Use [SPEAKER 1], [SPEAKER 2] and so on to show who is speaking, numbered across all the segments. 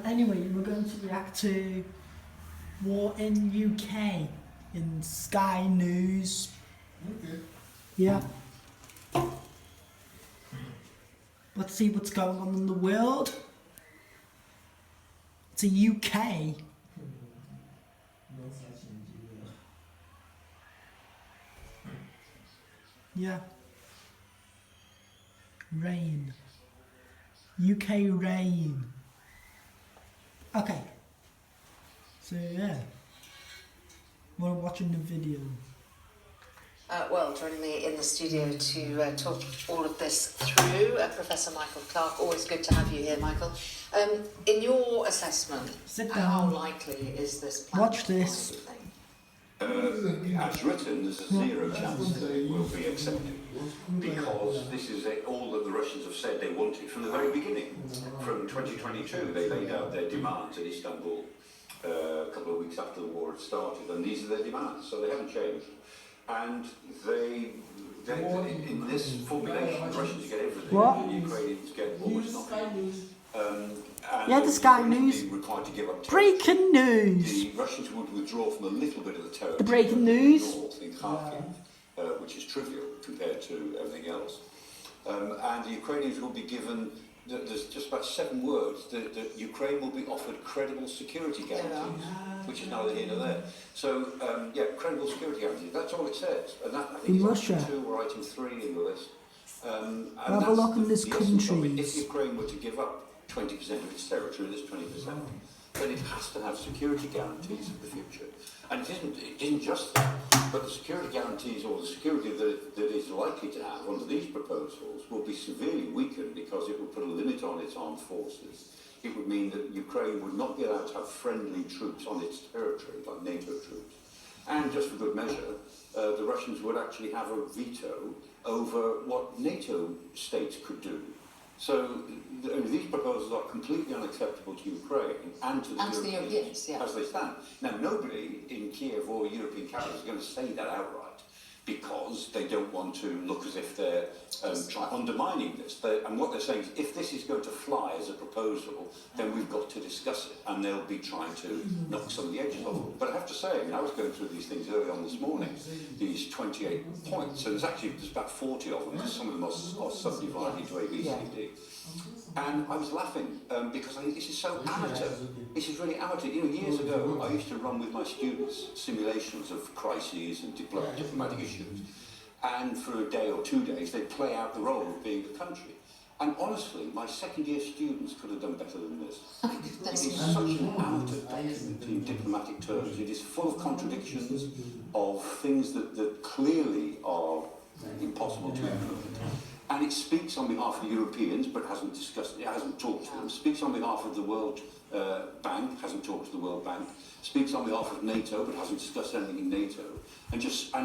[SPEAKER 1] Anyway, we're going to react to war in UK in Sky News.
[SPEAKER 2] Okay.
[SPEAKER 1] Yeah. Let's see what's going on in the world. It's a UK. Yeah. Rain. UK rain. Okay. So yeah. We're watching the video.
[SPEAKER 3] Well, joining me in the studio to talk all of this through, Professor Michael Clark. Always good to have you here, Michael. In your assessment,
[SPEAKER 1] Sit
[SPEAKER 3] how
[SPEAKER 1] down.
[SPEAKER 3] likely is this plan?
[SPEAKER 1] Watch this.
[SPEAKER 4] As written, there's a zero chance they will be accepted, because this is all that the Russians have said they wanted from the very beginning. From 2022, they laid out their demands in Istanbul a couple of weeks after the war had started, and these are their demands, so they haven't changed. And they in this formulation, the Russians get everything, and the Ukrainians get almost nothing.
[SPEAKER 1] Yeah, the Sky News.
[SPEAKER 4] Required to give up
[SPEAKER 1] Breaking news.
[SPEAKER 4] The Russians would withdraw from a little bit of the territory.
[SPEAKER 1] The breaking news.
[SPEAKER 4] North in Kharkiv, which is trivial compared to everything else. And the Ukrainians will be given, there's just about 7 words, that Ukraine will be offered credible security guarantees, which is neither here nor there. So, yeah, credible security guarantees, that's all it says. And that, I think,
[SPEAKER 1] In
[SPEAKER 4] is
[SPEAKER 1] Russia.
[SPEAKER 4] item 2 or item 3 in the list. And
[SPEAKER 1] Have a look in this country.
[SPEAKER 4] If Ukraine were to give up 20% of its territory, this 20%, then it has to have security guarantees for the future. And it isn't just that, but the security guarantees, or the security that it is likely to have under these proposals, will be severely weakened, because it would put a limit on its armed forces. It would mean that Ukraine would not be allowed to have friendly troops on its territory, like NATO troops. And just for good measure, the Russians would actually have a veto over what NATO states could do. So these proposals are completely unacceptable to Ukraine and to the Europeans, as they stand. Now, nobody in Kiev or European capitals is going to say that outright, because they don't want to look as if they're undermining this. And what they're saying is, if this is going to fly as a proposal, then we've got to discuss it, and they'll be trying to knock some of the edges off it. But I have to say, I mean, I was going through these things early on this morning, these 28 points, and there's about 40 of them, because some of them are subdivided into A, B, C, D. And I was laughing because I think this is so amateur. This is really amateur. You know, years ago, I used to run with my students simulations of crises and diplomatic issues. And for a day or 2 days, they'd play out the role of being the country. And honestly, my second-year students could have done better than this. It is such an amateur document in diplomatic terms. It is full of contradictions, of things that clearly are impossible to implement. And it speaks on behalf of the Europeans, but hasn't talked to them. Speaks on behalf of the World Bank, hasn't talked to the World Bank. Speaks on behalf of NATO, but hasn't discussed anything in NATO. And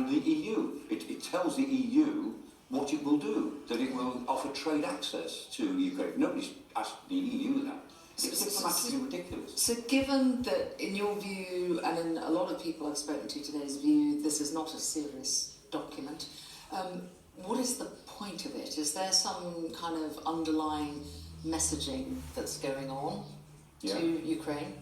[SPEAKER 4] the EU. It tells the EU what it will do, that it will offer trade access to Ukraine. Nobody's asked the EU that. It's diplomatically ridiculous.
[SPEAKER 3] So given that, in your view, and in a lot of people I've spoken to today's view, this is not a serious document, what is the point of it? Is there some kind of underlying messaging that's going on to Ukraine?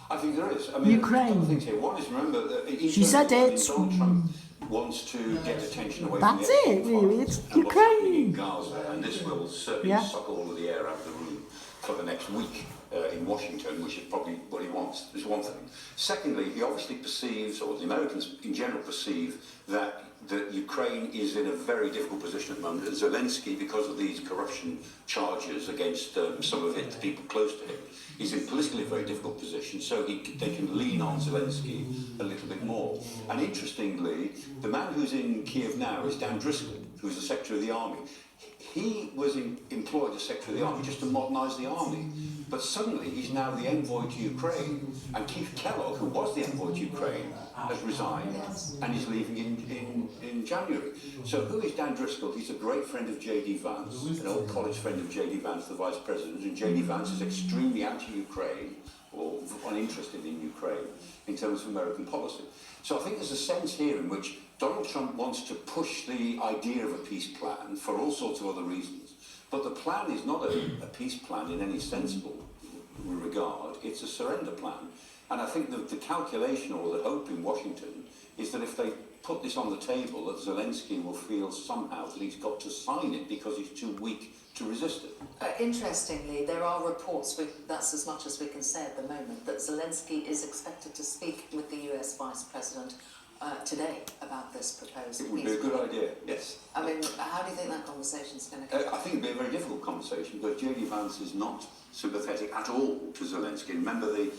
[SPEAKER 4] I think there is. I mean,
[SPEAKER 1] Ukraine.
[SPEAKER 4] a couple of things here. One is, remember that
[SPEAKER 1] She said it.
[SPEAKER 4] Donald Trump wants to get attention away from
[SPEAKER 1] That's
[SPEAKER 4] the
[SPEAKER 1] it, really. It's
[SPEAKER 4] and what's happening in
[SPEAKER 1] Ukraine.
[SPEAKER 4] Gaza, and this will certainly suck all of the air out of the room for the next week in Washington, which is probably what he wants, is one thing. Secondly, he obviously perceives, or the Americans in general perceive, that Ukraine is in a very difficult position at the moment. Zelensky, because of these corruption charges against some of the people close to him, is in politically a very difficult position, so they can lean on Zelensky a little bit more. And interestingly, the man who's in Kiev now is Dan Driscoll, who's the Secretary of the Army. He was employed as Secretary of the Army just to modernise the army. But suddenly he's now the envoy to Ukraine. And Keith Kellogg, who was the envoy to Ukraine, has resigned and is leaving in January. So who is Dan Driscoll? He's a great friend of J.D. Vance, an old college friend of J.D. Vance, the Vice President. And J.D. Vance is extremely anti-Ukraine, or uninterested in Ukraine, in terms of American policy. So I think there's a sense here in which Donald Trump wants to push the idea of a peace plan for all sorts of other reasons. But the plan is not a peace plan in any sensible regard, it's a surrender plan. And I think the calculation or the hope in Washington is that if they put this on the table, that Zelensky will feel somehow that he's got to sign it because he's too weak to resist it.
[SPEAKER 3] Interestingly, there are reports, that's as much as we can say at the moment, that Zelensky is expected to speak with the US Vice President today about this proposal.
[SPEAKER 4] It would be a good idea, yes.
[SPEAKER 3] I mean, how do you think that conversation's going to go?
[SPEAKER 4] I think it'd be a very difficult conversation because J.D. Vance is not sympathetic at all to Zelensky. Remember the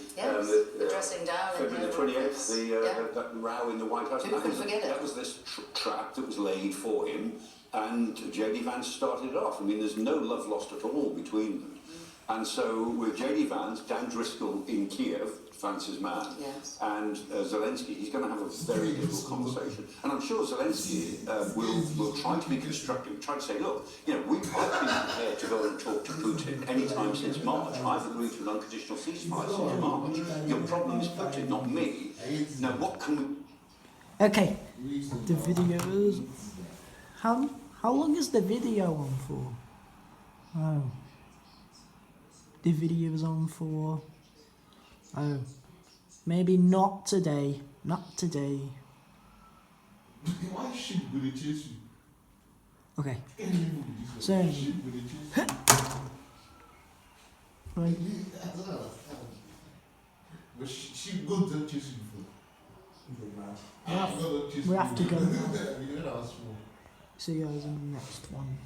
[SPEAKER 3] dressing down
[SPEAKER 4] February the 28th, that row in the White House?
[SPEAKER 3] People can forget it.
[SPEAKER 4] That was this trap that was laid for him, and J.D. Vance started it off. I mean, there's no love lost at all between them. And so with J.D. Vance, Dan Driscoll in Kiev, Vance's man, and Zelensky, he's going to have a very difficult conversation. And I'm sure Zelensky will try to be constructive, try to say, look, you know, I've been prepared to go and talk to Putin any time since March. I've agreed to an unconditional ceasefire since March. Your problem is Putin, not me. Now, what can we...
[SPEAKER 1] Okay, the videos. How long is the video on for? Oh. The video is on for... Oh. Maybe not today. Not today.
[SPEAKER 2] Why sheep will they chase you?
[SPEAKER 1] Okay. So... Right.
[SPEAKER 2] But sheep go to chase you before.
[SPEAKER 1] We have to go now.
[SPEAKER 2] You know,
[SPEAKER 1] See you guys in the next one.